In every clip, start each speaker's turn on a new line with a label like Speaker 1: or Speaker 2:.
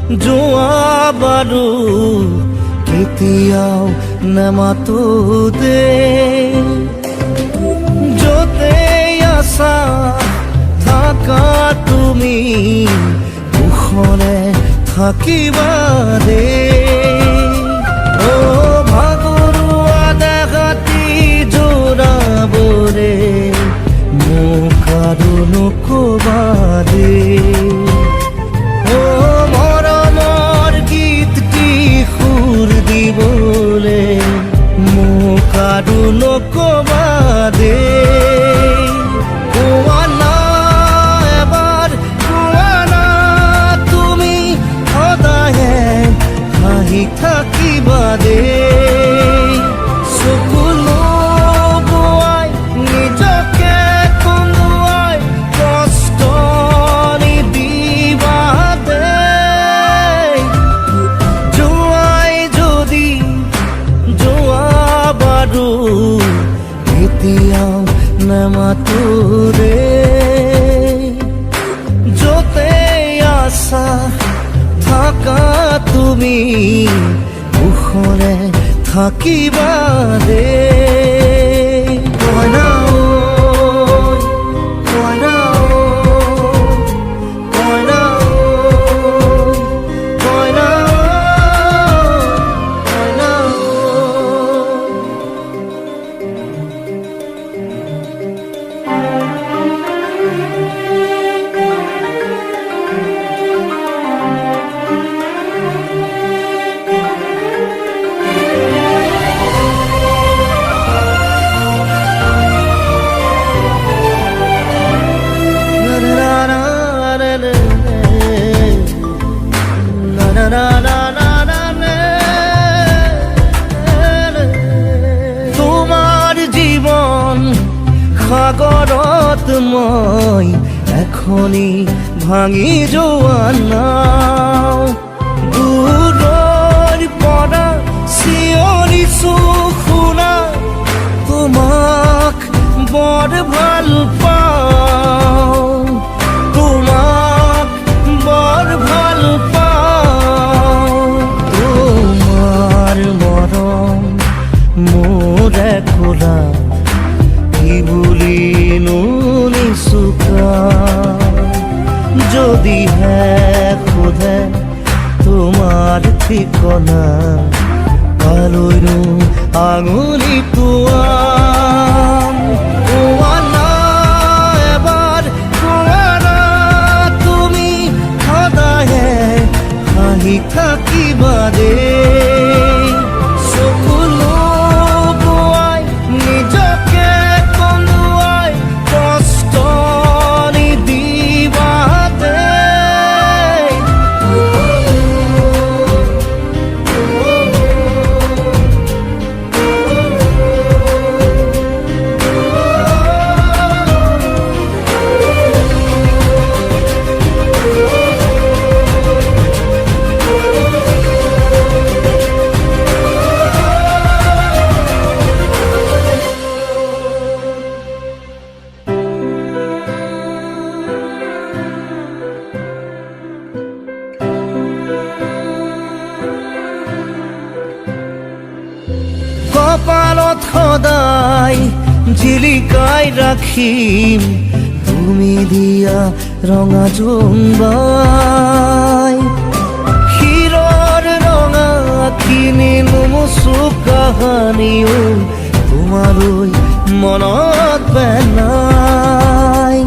Speaker 1: যোৱা বাৰু কেতিয়াও নেমাতো দে য'তে আছা থাকা তুমি কুশলে থাকিবা দে ভাগৰুৱা দেহাতি জোৰাবৰে মোক আৰু নকবা দে মৰমৰ গীতটি সুৰ দিবলে মোক আৰু নকবা দে কোৱা না এবাৰ কোৱা না তুমি সদায়ে হাঁহি থাকিবা দে চকুলো বোৱাই নিজকে কন্দুৱাই কষ্ট নিদিবা দে যোৱাই যদি যোৱা বাৰু কেতিয়াও নেমাতো দে য'তে আছা থাকা তুমি কুশলে থাকিবা দে কইনা ঐ, কইনা ঐ, কইনা ঐ, কইনা ঐ, কইনা তোমাৰ জীৱন সাগৰত মই এখনি ভাঙি যোৱা নাও দূৰৰ পৰা চিঞৰিছো শুনা তোমাক বৰ ভাল পাওঁ তোমাক বৰ ভাল পাওঁ তোমাৰ মৰম মোৰ একোলা কি বুলি নুনিচুকা যদিহে সোধে তোমাৰ ঠিকনা কালৈনো আঙুলি তোৱাম কোৱা না এবাৰ কোৱা না তুমি সদায়ে হাঁহি থাকিবা দে চকুলো বোৱাই নিজকে কন্দুৱাই কষ্ট নিদিবা দে কপালত সদায় জিলিকাই ৰাখিম তুমি দিয়া ৰঙা জোনবাই ক্ষীৰৰ ৰঙা খিনি নুমুচু কাহানিও তোমালৈ মনত পেলাই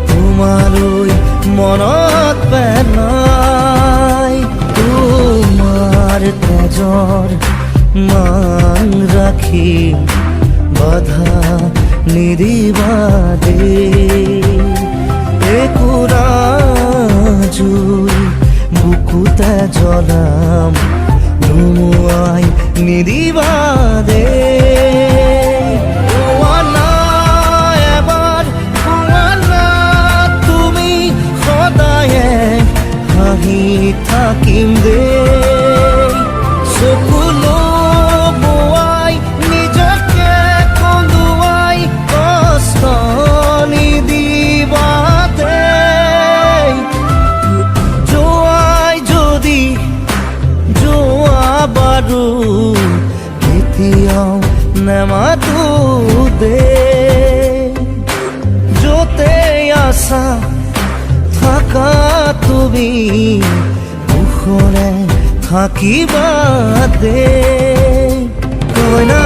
Speaker 1: তোমালৈ মনত পেলাই তোমাৰ তেজৰ মান ৰাখি বাধা নিদিবা দে একুৰা জুই বুকুতে জ্বলাম নুমুৱাই নিদিবা দে কোৱা না এবাৰ কোৱা না তুমি সদায়ে হাঁহি থাকিম দে চকুলো বোৱাই নিজকে কন্দুৱাই কষ্ট নিদিবা দে যোৱাই থকা তুমি কুশলে থাকিবা দে কইনা